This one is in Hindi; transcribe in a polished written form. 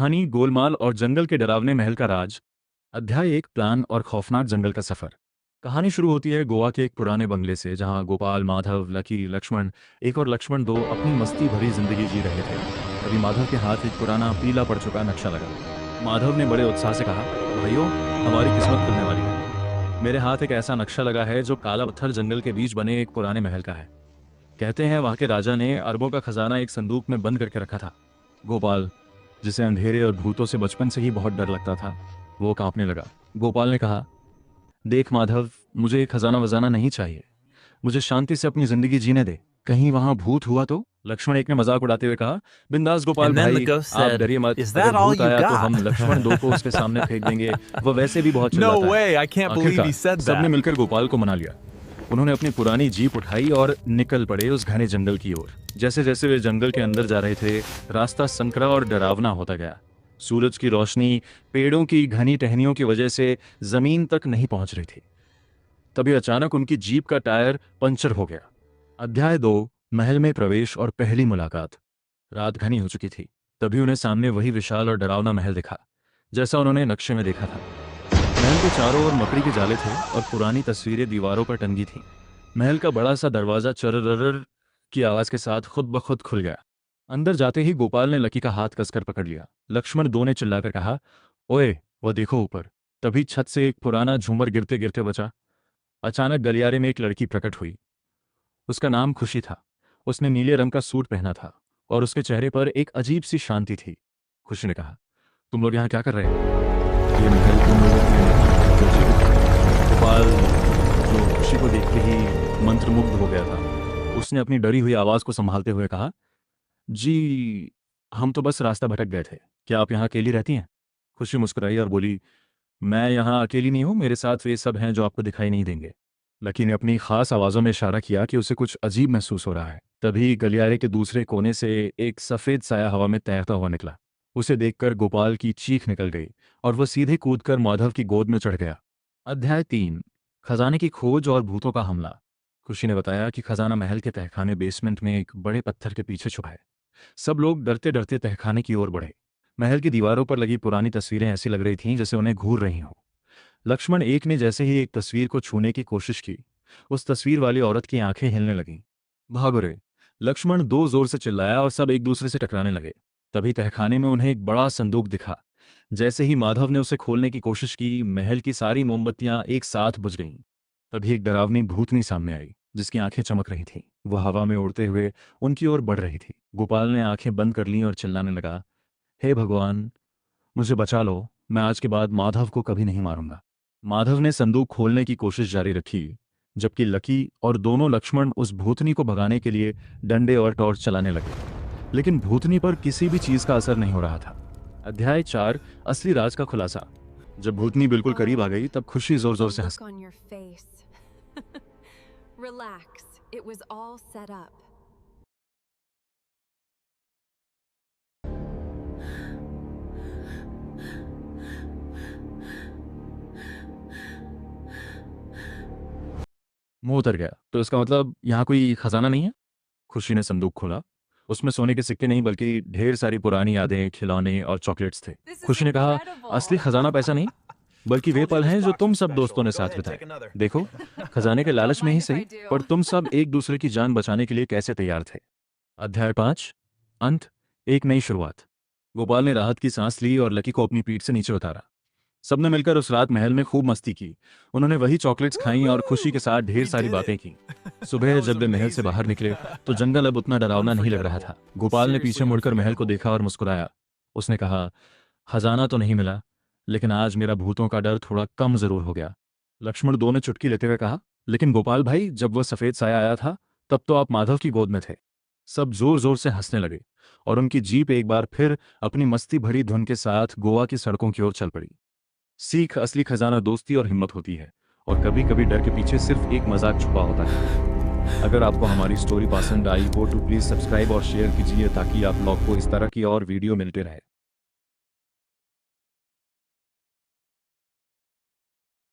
कहानी गोलमाल और जंगल के डरावने महल का राज। अध्याय 1, प्लान और खौफनाक जंगल का सफर। कहानी शुरू होती है गोवा के एक पुराने बंगले से, जहां गोपाल, माधव, लकी, लक्ष्मण एक और लक्ष्मण दो अपनी मस्ती भरी जिंदगी जी रहे थे। तभी माधव के हाथ एक पुराना पीला पड़ चुका नक्शा लगा। माधव ने बड़े उत्साह से कहा, भाइयों, हमारी किस्मत खुलने वाली है। मेरे हाथ एक ऐसा नक्शा लगा है जो काला पत्थर जंगल के बीच बने एक पुराने महल का है। कहते हैं वहां के राजा ने अरबों का खजाना एक संदूक में बंद करके रखा था। गोपाल, जिसे अंधेरे और भूतों से बचपन से ही बहुत डर लगता था, वो कांपने लगा। गोपाल ने कहा, देख माधव, मुझे ये खजाना वजाना नहीं चाहिए। मुझे शांति से अपनी जिंदगी जीने दे। कहीं वहां भूत हुआ तो? लक्ष्मण एक ने मजाक उड़ाते हुए कहा, बिंदास गोपाल And then the भाई, ghost आप said, डरिए मत। "Is that अगर all भूत you आया तो got?" हम लक्ष्मण दो को उसके सामने फेंक देंगे। वो वैसे भी बहुत No चिल्लाता है। way, I can't believe आखिरकार he said सबने that. मिलकर गोपाल को मना लिया। उन्होंने अपनी पुरानी जीप उठाई और निकल पड़े उस घने जंगल की ओर। जैसे जैसे वे जंगल के अंदर जा रहे थे, रास्ता संकरा और डरावना होता गया। सूरज की रोशनी पेड़ों की घनी टहनियों की वजह से जमीन तक नहीं पहुंच रही थी। तभी अचानक उनकी जीप का टायर पंचर हो गया। अध्याय 2, महल में प्रवेश और पहली मुलाकात। रात घनी हो चुकी थी। तभी उन्हें सामने वही विशाल और डरावना महल दिखा, जैसा उन्होंने नक्शे में देखा था। महल के चारों ओर मकड़ी के जाले थे और पुरानी तस्वीरें दीवारों पर टंगी थीं। महल का बड़ा सा दरवाजा चररर की आवाज के साथ खुद ब खुद खुल गया। अंदर जाते ही गोपाल ने लकी का हाथ कसकर पकड़ लिया। लक्ष्मण दो ने चिल्लाकर कहा, ओए, वो देखो ऊपर। तभी छत से एक पुराना झूमर गिरते गिरते बचा। अचानक गलियारे में एक लड़की प्रकट हुई। उसका नाम खुशी था। उसने नीले रंग का सूट पहना था और उसके चेहरे पर एक अजीब सी शांति थी। खुशी ने कहा, तुम लोग यहाँ क्या कर रहे हो? ये महल तुम लोगों के लिए नहीं। गोपाल, जो खुशी को देखते ही मंत्रमुग्ध हो गया था, उसने अपनी डरी हुई आवाज को संभालते हुए कहा, जी, हम तो बस रास्ता भटक गए थे। क्या आप यहाँ अकेली रहती हैं? खुशी मुस्कुराई और बोली, मैं यहाँ अकेली नहीं हूँ, मेरे साथ वे सब हैं जो आपको दिखाई नहीं देंगे। लकी ने अपनी खास आवाज़ों में इशारा किया कि उसे कुछ अजीब महसूस हो रहा है। तभी गलियारे के दूसरे कोने से एक सफ़ेद साया हवा में तैरता हुआ निकला। उसे देखकर गोपाल की चीख निकल गई और वह सीधे कूदकर माधव की गोद में चढ़ गया। अध्याय 3, खजाने की खोज और भूतों का हमला। खुशी ने बताया कि खजाना महल के तहखाने बेसमेंट में एक बड़े पत्थर के पीछे छुपा है। सब लोग डरते डरते तहखाने की ओर बढ़े। महल की दीवारों पर लगी पुरानी तस्वीरें ऐसी लग रही थीं जैसे उन्हें घूर रही हों। लक्ष्मण एक ने जैसे ही एक तस्वीर को छूने की कोशिश की, उस तस्वीर वाली औरत की आंखें हिलने लगीं। भागो रे! लक्ष्मण दो जोर से चिल्लाया और सब एक दूसरे से टकराने लगे। तभी तहखाने में उन्हें एक बड़ा संदूक दिखा। जैसे ही माधव ने उसे खोलने की कोशिश की, महल की सारी मोमबत्तियां एक साथ बुझ गईं। तभी एक डरावनी भूतनी सामने आई, जिसकी आंखें चमक रही थीं। वह हवा में उड़ते हुए उनकी ओर बढ़ रही थी। गोपाल ने आंखें बंद कर लीं और चिल्लाने लगा, हे भगवान, मुझे बचा लो। मैं आज के बाद माधव को कभी नहीं मारूंगा। माधव ने संदूक खोलने की कोशिश जारी रखी, जबकि लकी और दोनों लक्ष्मण उस भूतनी को भगाने के लिए डंडे और टॉर्च चलाने लगे। लेकिन भूतनी पर किसी भी चीज का असर नहीं हो रहा था। अध्याय 4, असली राज का खुलासा। जब भूतनी बिल्कुल करीब आ गई, तब खुशी जोर जोर से हंस। Look on your face. Relax. It was all set up. मुंह उतर गया। तो इसका मतलब यहाँ कोई खजाना नहीं है? खुशी ने संदूक खोला। उसमें सोने के सिक्के नहीं, बल्कि ढेर सारी पुरानी यादें, खिलौने और चॉकलेट्स थे। This is खुशी ने कहा, incredible. असली खजाना पैसा नहीं, बल्कि वे पल हैं जो तुम सब दोस्तों ने साथ बिताए। देखो, खजाने के लालच में ही सही, पर तुम सब एक दूसरे की जान बचाने के लिए कैसे तैयार थे। अध्याय 5, अंत, एक नई शुरुआत। गोपाल ने राहत की सांस ली और लकी को अपनी पीठ से नीचे उतारा। सबने मिलकर उस रात महल में खूब मस्ती की। उन्होंने वही चॉकलेट्स खाईं और खुशी के साथ ढेर सारी बातें की। सुबह जब वे महल से बाहर निकले, तो जंगल अब उतना डरावना नहीं लग रहा था। गोपाल ने पीछे मुड़कर महल को देखा और मुस्कुराया। उसने कहा, खजाना तो नहीं मिला, लेकिन आज मेरा भूतों का डर थोड़ा कम जरूर हो गया। लक्ष्मण दो ने चुटकी लेते हुए कहा, लेकिन गोपाल भाई, जब वह सफेद साया आया था, तब तो आप माधव की गोद में थे। सब जोर जोर से हंसने लगे और उनकी जीप एक बार फिर अपनी मस्ती भरी धुन के साथ गोवा की सड़कों की ओर चल पड़ी। सीख, असली खजाना दोस्ती और हिम्मत होती है, और कभी कभी डर के पीछे सिर्फ एक मजाक छुपा होता है। अगर आपको हमारी स्टोरी पसंद आई हो तो प्लीज़ सब्सक्राइब और शेयर कीजिए, ताकि आप लोग को इस तरह की और वीडियो मिलते रहे।